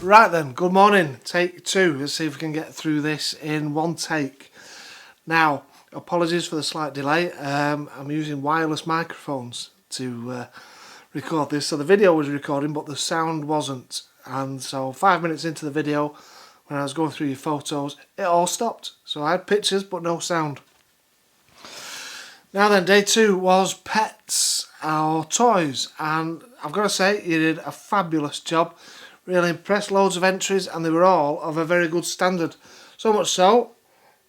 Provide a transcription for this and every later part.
Right then, good morning. Take 2. Let's see if we can get through this in one take. Now, apologies for the slight delay. I'm using wireless microphones to record this. So the video was recording, but the sound wasn't. And so 5 minutes into the video, when I was going through your photos, it all stopped. So I had pictures, but no sound. Now then, day 2 was pets or toys. And I've got to say, you did a fabulous job. Really impressed, loads of entries, and they were all of a very good standard. So much so,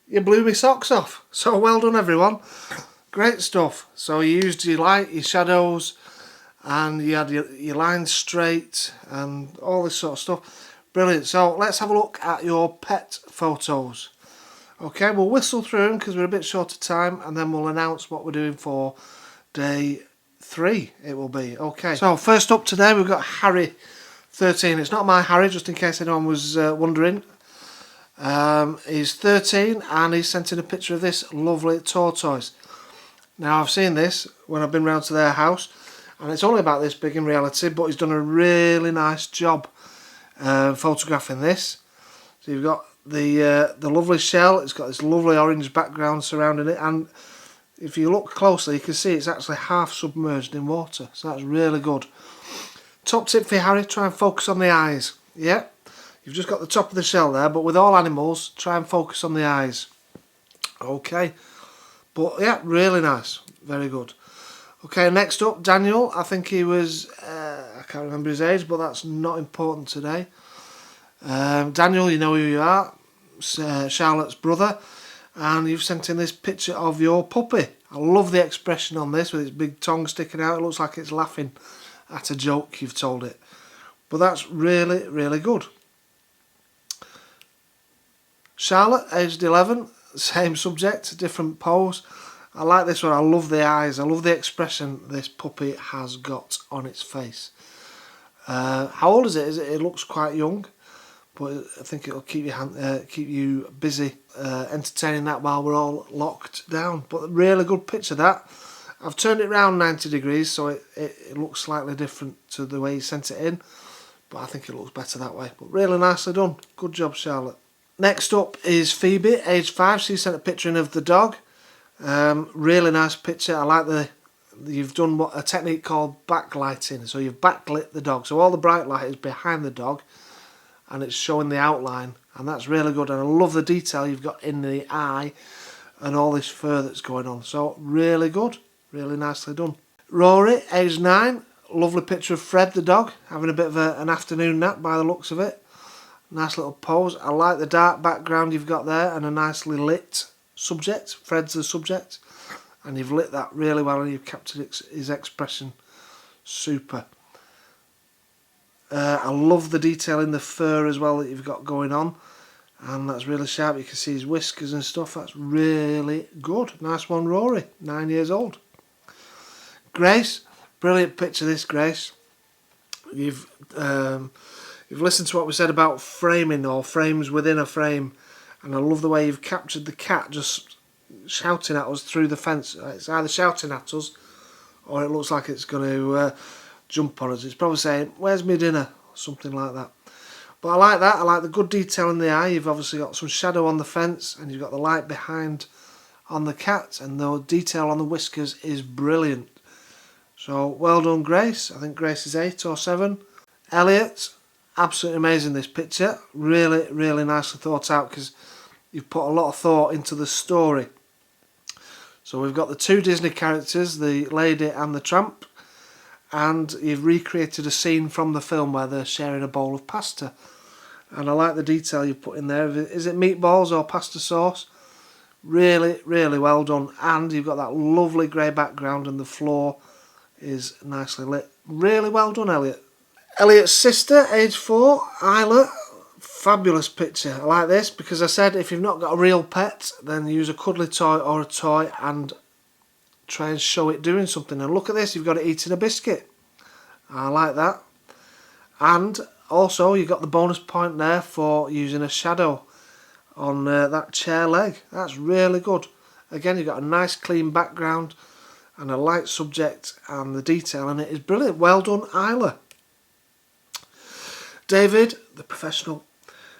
you blew me socks off. So well done, everyone. Great stuff. So you used your light, your shadows, and you had your lines straight, and all this sort of stuff. Brilliant. So let's have a look at your pet photos. Okay, we'll whistle through them because we're a bit short of time, and then we'll announce what we're doing for day 3, it will be. Okay, so first up today, we've got Harry. 13. It's not my Harry, just in case anyone was wondering. He's 13 and he's sent in a picture of this lovely tortoise. Now I've seen this when I've been round to their house, and it's only about this big in reality, but he's done a really nice job photographing this. So you've got the lovely shell. It's got this lovely orange background surrounding it, and if you look closely you can see it's actually half submerged in water, so that's really good. Top tip for you, Harry, try and focus on the eyes. Yeah, you've just got the top of the shell there, but with all animals, try and focus on the eyes. Okay, but yeah, really nice, very good. Okay, next up, Daniel. I think he was, I can't remember his age, but that's not important today. Daniel, you know who you are, Charlotte's brother, and you've sent in this picture of your puppy. I love the expression on this with its big tongue sticking out. It looks like it's laughing at a joke you've told it, but that's really, really good. Charlotte, aged 11, same subject, different pose. I like this one. I love the eyes. I love the expression this puppy has got on its face. How old is it? It looks quite young, but I think it'll keep you busy entertaining that while we're all locked down. But really good picture that. I've turned it around 90 degrees so it looks slightly different to the way you sent it in, but I think it looks better that way. But really nicely done. Good job, Charlotte. Next up is Phoebe, age 5. She sent a picture in of the dog. Really nice picture. I like you've done a technique called backlighting. So you've backlit the dog. So all the bright light is behind the dog and it's showing the outline, and that's really good. And I love the detail you've got in the eye and all this fur that's going on. So really good. Really nicely done. Rory, age 9. Lovely picture of Fred the dog, having a bit of an afternoon nap by the looks of it. Nice little pose. I like the dark background you've got there and a nicely lit subject. Fred's the subject, and you've lit that really well and you've captured his expression. Super. I love the detail in the fur as well that you've got going on, and that's really sharp. You can see his whiskers and stuff. That's really good. Nice one, Rory. 9 years old. Grace, brilliant picture this, Grace. You've listened to what we said about framing or frames within a frame, and I love the way you've captured the cat just shouting at us through the fence. It's either shouting at us or it looks like it's going to jump on us. It's probably saying, "Where's my dinner?" something like that. But I like that. I like the good detail in the eye. You've obviously got some shadow on the fence and you've got the light behind on the cat, and the detail on the whiskers is brilliant. So well done, Grace. I think Grace is 8 or 7. Elliot, absolutely amazing this picture. Really, really nicely thought out because you've put a lot of thought into the story. So we've got the 2 Disney characters, the lady and the tramp, and you've recreated a scene from the film where they're sharing a bowl of pasta. And I like the detail you've put in there. Is it meatballs or pasta sauce? Really, really well done. And you've got that lovely grey background and the floor is nicely lit. Really well done, Elliot. Elliot's sister, age 4, Isla. Fabulous picture. I like this because I said if you've not got a real pet, then use a cuddly toy or a toy and try and show it doing something. And look at this, you've got it eating a biscuit. I like that. And also you've got the bonus point there for using a shadow on that chair leg. That's really good. Again, you've got a nice clean background and a light subject, and the detail in it is brilliant. Well done, Isla. David, the professional,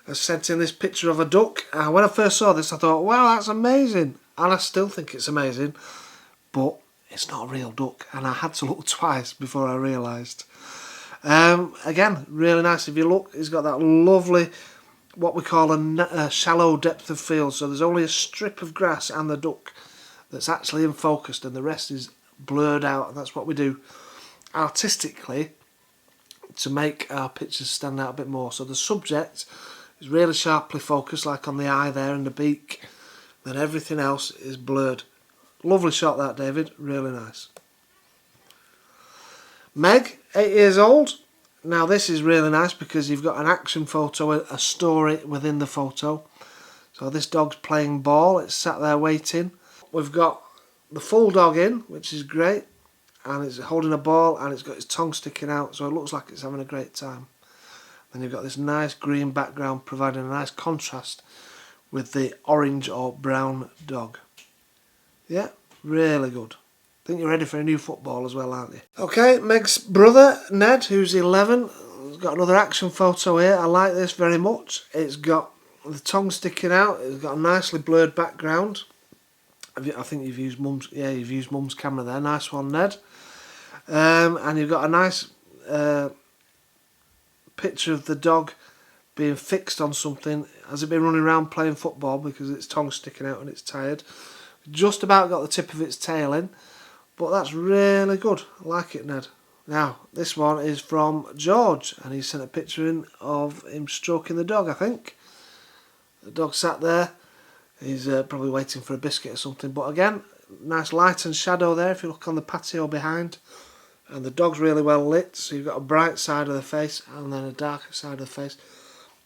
has sent in this picture of a duck. When I first saw this I thought, wow, that's amazing, and I still think it's amazing, but it's not a real duck, and I had to look twice before I realised. Again, really nice. If you look, he's got that lovely, what we call a shallow depth of field, so there's only a strip of grass and the duck that's actually in focus, and the rest is blurred out, and that's what we do artistically to make our pictures stand out a bit more. So the subject is really sharply focused, like on the eye there and the beak, then everything else is blurred. Lovely shot that, David, really nice. Meg, 8 years old. Now this is really nice because you've got an action photo, a story within the photo. So this dog's playing ball, it's sat there waiting. We've got the full dog in, which is great, and it's holding a ball and it's got its tongue sticking out, so it looks like it's having a great time. Then you've got this nice green background providing a nice contrast with the orange or brown dog. Yeah, really good. I think you're ready for a new football as well, aren't you? Okay, Meg's brother, Ned, who's 11, has got another action photo here. I like this very much. It's got the tongue sticking out. It's got a nicely blurred background. I think you've used Mum's. Yeah, you've used Mum's camera there. Nice one, Ned. And you've got a nice picture of the dog being fixed on something. Has it been running around playing football because its tongue's sticking out and it's tired? Just about got the tip of its tail in, but that's really good. I like it, Ned. Now, this one is from George, and he sent a picture in of him stroking the dog, I think. The dog sat there. He's probably waiting for a biscuit or something, but again, nice light and shadow there if you look on the patio behind. And the dog's really well lit, so you've got a bright side of the face and then a darker side of the face.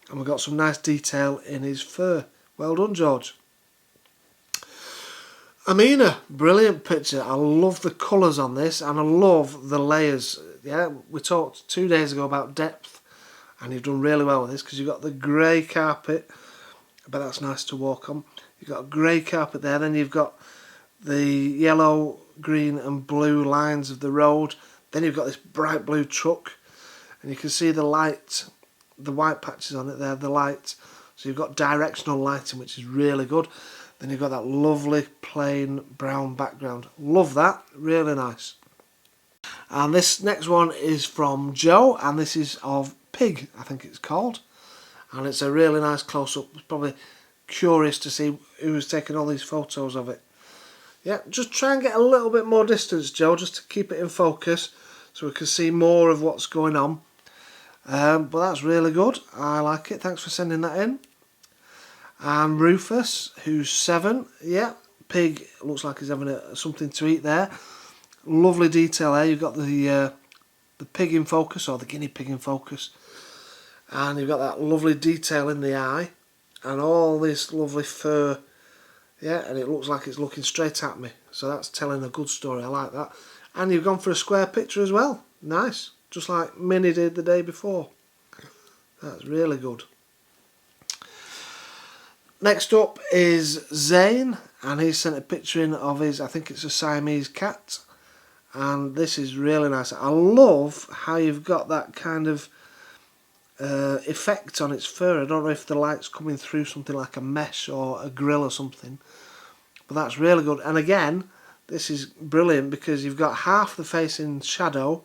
And we've got some nice detail in his fur. Well done, George. Ameena, brilliant picture. I love the colours on this and I love the layers. Yeah, we talked 2 days ago about depth, and you've done really well with this because you've got the grey carpet. I bet that's nice to walk on. You've got a grey carpet there, then you've got the yellow, green and blue lines of the road. Then you've got this bright blue truck, and you can see the light, the white patches on it there, the light. So you've got directional lighting, which is really good. Then you've got that lovely plain brown background. Love that, really nice. And this next one is from Joe, and this is of Pig, I think it's called. And it's a really nice close-up. It's probably curious to see who's taking all these photos of it. Yeah, just try and get a little bit more distance, Joe, just to keep it in focus so we can see more of what's going on. But that's really good. I like it. Thanks for sending that in. And Rufus, who's 7. Yeah, Pig looks like he's having something to eat there. Lovely detail there. You've got the pig in focus, or the guinea pig in focus. And you've got that lovely detail in the eye. And all this lovely fur. Yeah, and it looks like it's looking straight at me. So that's telling a good story. I like that. And you've gone for a square picture as well. Nice. Just like Minnie did the day before. That's really good. Next up is Zane. And he's sent a picture in of his, I think it's a Siamese cat. And this is really nice. I love how you've got that kind of effect on its fur. I don't know if the light's coming through something like a mesh or a grill or something, but that's really good. And again, this is brilliant because you've got half the face in shadow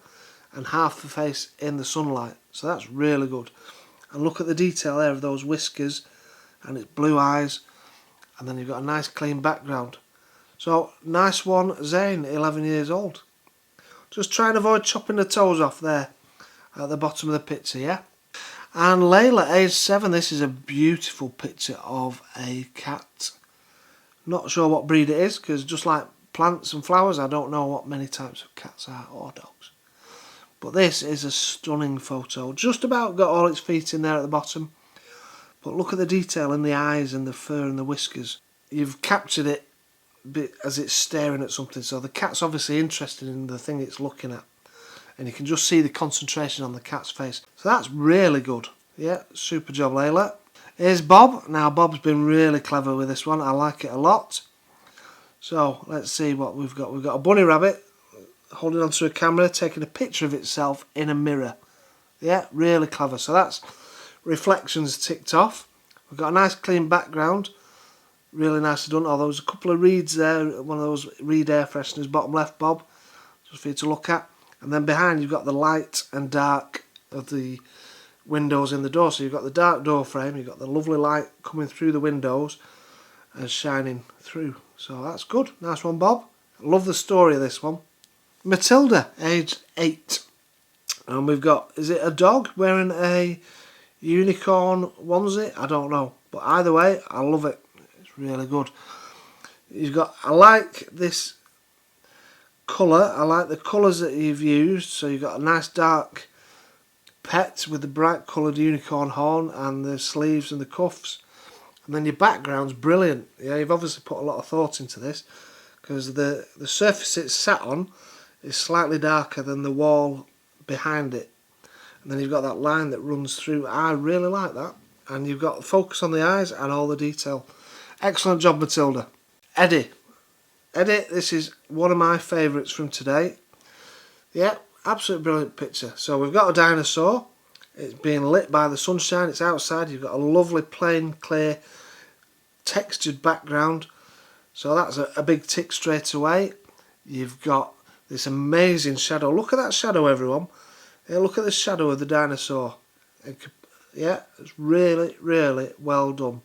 and half the face in the sunlight, so that's really good. And look at the detail there of those whiskers and its blue eyes, and then you've got a nice clean background. So nice one, Zane, 11 years old. Just try and avoid chopping the toes off there at the bottom of the picture, yeah? And Laila, age 7, this is a beautiful picture of a cat. Not sure what breed it is, because just like plants and flowers, I don't know what many types of cats are, or dogs. But this is a stunning photo. Just about got all its feet in there at the bottom. But look at the detail in the eyes and the fur and the whiskers. You've captured it as it's staring at something, so the cat's obviously interested in the thing it's looking at. And you can just see the concentration on the cat's face. So that's really good. Yeah, super job, Laila. Here's Bob. Now, Bob's been really clever with this one. I like it a lot. So, let's see what we've got. We've got a bunny rabbit holding onto a camera, taking a picture of itself in a mirror. Yeah, really clever. So that's reflections ticked off. We've got a nice clean background. Really nicely done. Oh, there was a couple of reeds there. One of those reed air fresheners, bottom left, Bob. Just for you to look at. And then behind you've got the light and dark of the windows in the door. So you've got the dark door frame. You've got the lovely light coming through the windows and shining through. So that's good. Nice one, Bob. I love the story of this one. Matilda, aged 8. And we've got, is it a dog wearing a unicorn onesie? I don't know. But either way, I love it. It's really good. I like this colour. I like the colours that you've used. So you've got a nice dark pet with the bright coloured unicorn horn and the sleeves and the cuffs. And then your background's brilliant. Yeah, you've obviously put a lot of thought into this, because the surface it's sat on is slightly darker than the wall behind it. And then you've got that line that runs through. I really like that. And you've got focus on the eyes and all the detail. Excellent job, Matilda. Eddie, this is one of my favourites from today. Yeah, absolutely brilliant picture. So we've got a dinosaur. It's being lit by the sunshine. It's outside. You've got a lovely, plain, clear, textured background. So that's a big tick straight away. You've got this amazing shadow. Look at that shadow, everyone. Yeah, look at the shadow of the dinosaur. Yeah, it's really, really well done.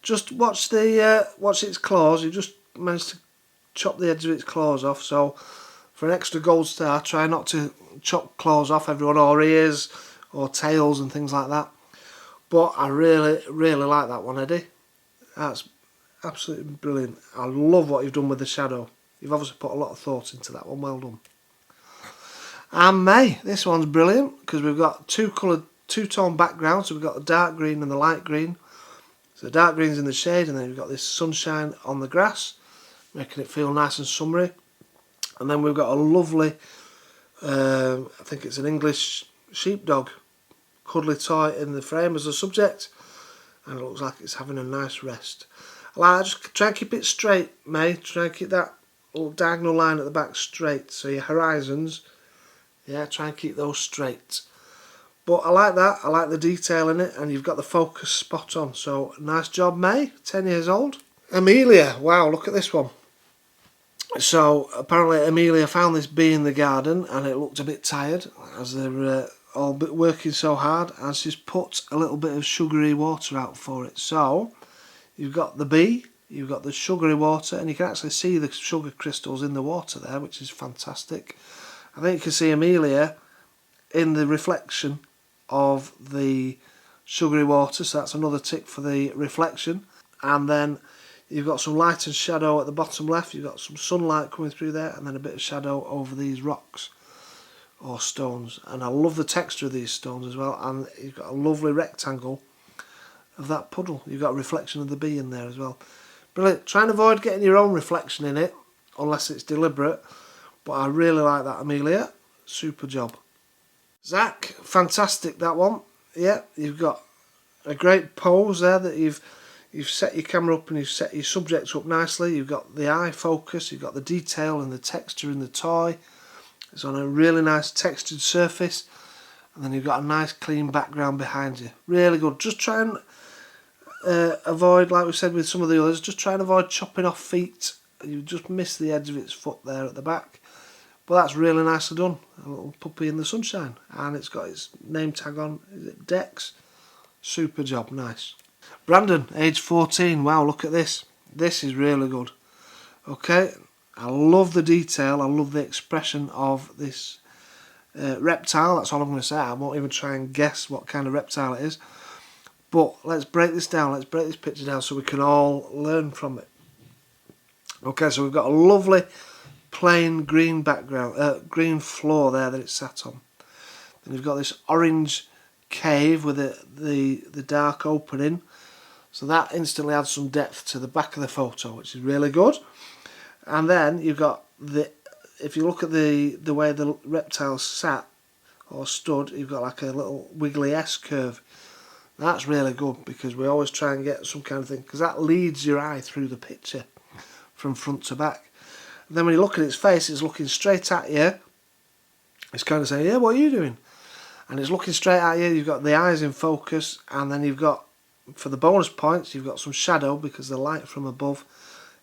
Just watch its claws. You just managed to chop the edge of its claws off. So for an extra gold star, try not to chop claws off everyone, or ears or tails and things like that. But I really, really like that one, Eddie. That's absolutely brilliant. I love what you've done with the shadow. You've obviously put a lot of thought into that one. Well done. And May, this one's brilliant because we've got two-tone background. So we've got the dark green and the light green. So the dark green's in the shade, and then you've got this sunshine on the grass, making it feel nice and summery. And then we've got a lovely, I think it's an English sheepdog, cuddly toy in the frame as a subject, and it looks like it's having a nice rest. Just try and keep it straight, May. Try and keep that little diagonal line at the back straight. So your horizons, yeah, try and keep those straight. But I like that. I like the detail in it, and you've got the focus spot on. So nice job, May. 10 years old. Amelia, wow, look at this one. So apparently Amelia found this bee in the garden, and it looked a bit tired as they're all working so hard, and she's put a little bit of sugary water out for it. So you've got the bee, you've got the sugary water, and you can actually see the sugar crystals in the water there, which is fantastic. I think you can see Amelia in the reflection of the sugary water, so that's another tick for the reflection. And then you've got some light and shadow at the bottom left. You've got some sunlight coming through there, and then a bit of shadow over these rocks or stones. And I love the texture of these stones as well. And you've got a lovely rectangle of that puddle. You've got a reflection of the bee in there as well. Brilliant. Try and avoid getting your own reflection in it unless it's deliberate. But I really like that, Amelia. Super job. Zack, fantastic that one. Yeah, you've got a great pose there that you've set your camera up and you've set your subjects up nicely. You've got the eye focus, you've got the detail and the texture in the toy. It's on a really nice textured surface, and then you've got a nice clean background behind you. Really good. Just try and avoid, like we said with some of the others, just try and avoid chopping off feet. You just miss the edge of its foot there at the back. But that's really nicely done. A little puppy in the sunshine, and it's got its name tag on. Is it Dex? Super job, nice. Brandon, age 14. Wow, look at this. This is really good. Okay, I love the detail. I love the expression of this reptile. That's all I'm going to say. I won't even try and guess what kind of reptile it is. But let's break this down. Let's break this picture down so we can all learn from it. Okay, so we've got a lovely plain green background, green floor there that it's sat on. Then you've got this orange cave with the dark opening. So that instantly adds some depth to the back of the photo, which is really good. And then you've got if you look at the way the reptile sat or stood, you've got like a little wiggly S curve. That's really good because we always try and get some kind of thing, because that leads your eye through the picture from front to back. And then when you look at its face, it's looking straight at you. It's kind of saying, yeah, what are you doing? and it's looking straight at you. You've got the eyes in focus, and then you've got, for the bonus points, you've got some shadow because the light from above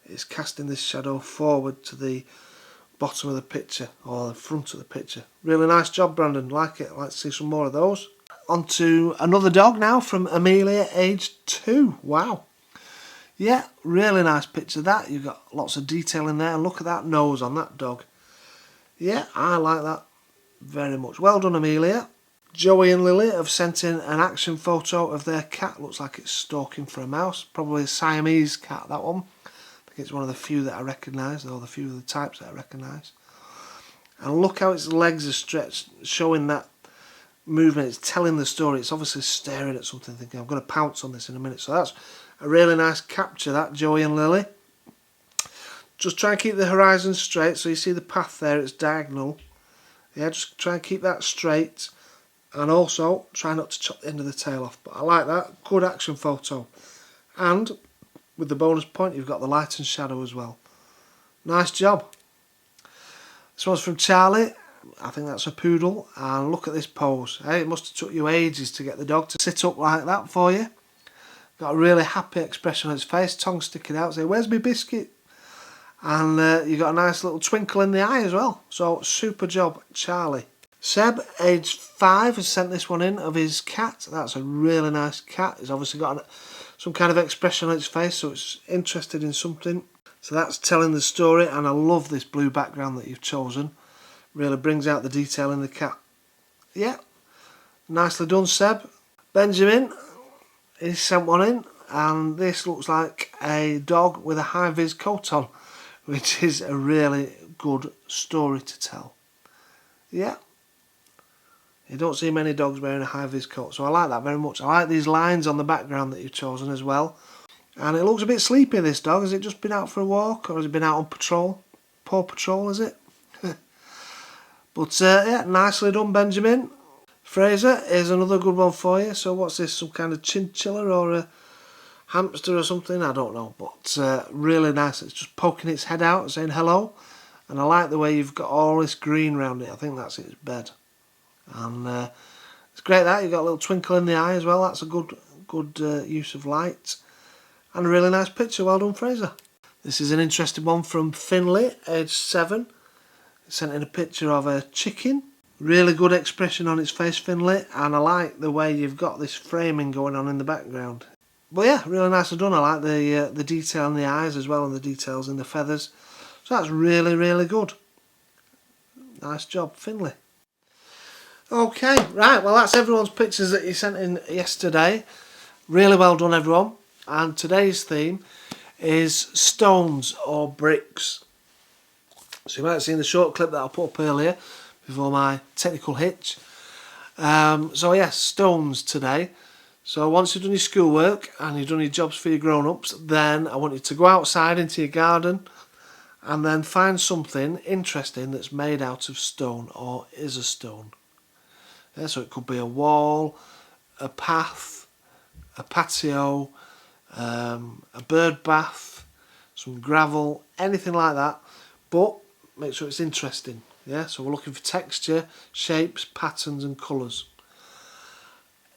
is casting this shadow forward to the bottom of the picture or the front of the picture. Really nice job, Brandon. Like it. I'd like to see some more of those. On to another dog now from Amelia, aged 2. Wow. Yeah, really nice picture that. You've got lots of detail in there. Look at that nose on that dog. Yeah, I like that very much. Well done, Amelia. Joey and Lily have sent in an action photo of their cat. Looks like it's stalking for a mouse. Probably a Siamese cat, that one. I think it's one of the few that I recognise, or the few of the types that I recognise. And look how its legs are stretched, showing that movement. It's telling the story. It's obviously staring at something, thinking, I'm going to pounce on this in a minute. So that's a really nice capture, that, Joey and Lily. Just try and keep the horizon straight. So you see the path there, it's diagonal. Yeah, just try and keep that straight. And also, try not to chop the end of the tail off. But I like that. Good action photo. And with the bonus point, you've got the light and shadow as well. Nice job. This one's from Charlie. I think that's a poodle. And look at this pose. Hey, it must have took you ages to get the dog to sit up like that for you. Got a really happy expression on its face. Tongue sticking out. Say, where's my biscuit? And you got a nice little twinkle in the eye as well. So, super job, Charlie. Seb, aged 5, has sent this one in of his cat. That's a really nice cat. It's obviously got some kind of expression on its face, so it's interested in something. So that's telling the story, and I love this blue background that you've chosen. Really brings out the detail in the cat. Yeah, nicely done, Seb. Benjamin, he's sent one in, and this looks like a dog with a high-vis coat on, which is a really good story to tell. Yeah. You don't see many dogs wearing a high-vis coat, so I like that very much. I like these lines on the background that you've chosen as well. And it looks a bit sleepy, this dog. Has it just been out for a walk, or has it been out on patrol? Paw Patrol, is it? But, yeah, nicely done, Benjamin. Fraser, here's another good one for you. So what's this, some kind of chinchilla or a hamster or something? I don't know, but really nice. It's just poking its head out, saying hello. And I like the way you've got all this green around it. I think that's its bed. And it's great that you've got a little twinkle in the eye as well. That's a good use of light, and a really nice picture. Well done, Fraser. This is an interesting one from Finley, aged 7. It sent in a picture of a chicken. Really good expression on its face, Finley, and I like the way you've got this framing going on in the background. But yeah, really nicely done. I like the detail in the eyes as well, and the details in the feathers. So that's really, really good. Nice job, Finley. Okay, right, well that's everyone's pictures that you sent in yesterday. Really well done, everyone. And today's theme is stones or bricks. So you might have seen the short clip that I put up earlier before my technical hitch. So yes, stones today. So once you've done your schoolwork and you've done your jobs for your grown-ups, then I want you to go outside into your garden and then find something interesting that's made out of stone or is a stone. Yeah, so it could be a wall, a path, a patio, a bird bath, some gravel, anything like that. But make sure it's interesting. Yeah, so we're looking for texture, shapes, patterns and colours.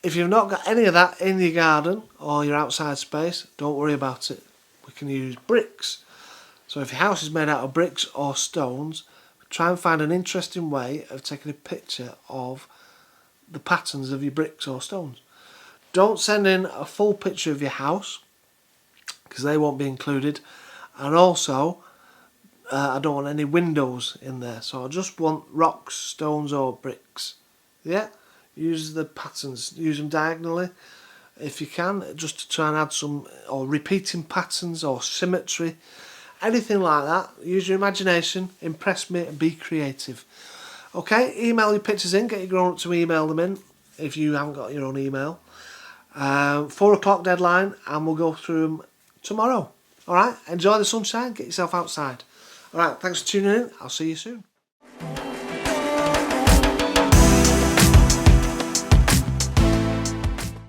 If you've not got any of that in your garden or your outside space, don't worry about it. We can use bricks. So if your house is made out of bricks or stones, try and find an interesting way of taking a picture of the patterns of your bricks or stones. Don't send in a full picture of your house because they won't be included, and also I don't want any windows in there, so I just want rocks, stones or bricks. Yeah, use the patterns, use them diagonally if you can, just to try and add some or repeating patterns or symmetry, anything like that. Use your imagination, impress me and be creative. Okay, email your pictures in, get your grown-up to email them in if you haven't got your own email. 4 o'clock deadline, and we'll go through them tomorrow. Alright, enjoy the sunshine, get yourself outside. Alright, thanks for tuning in, I'll see you soon.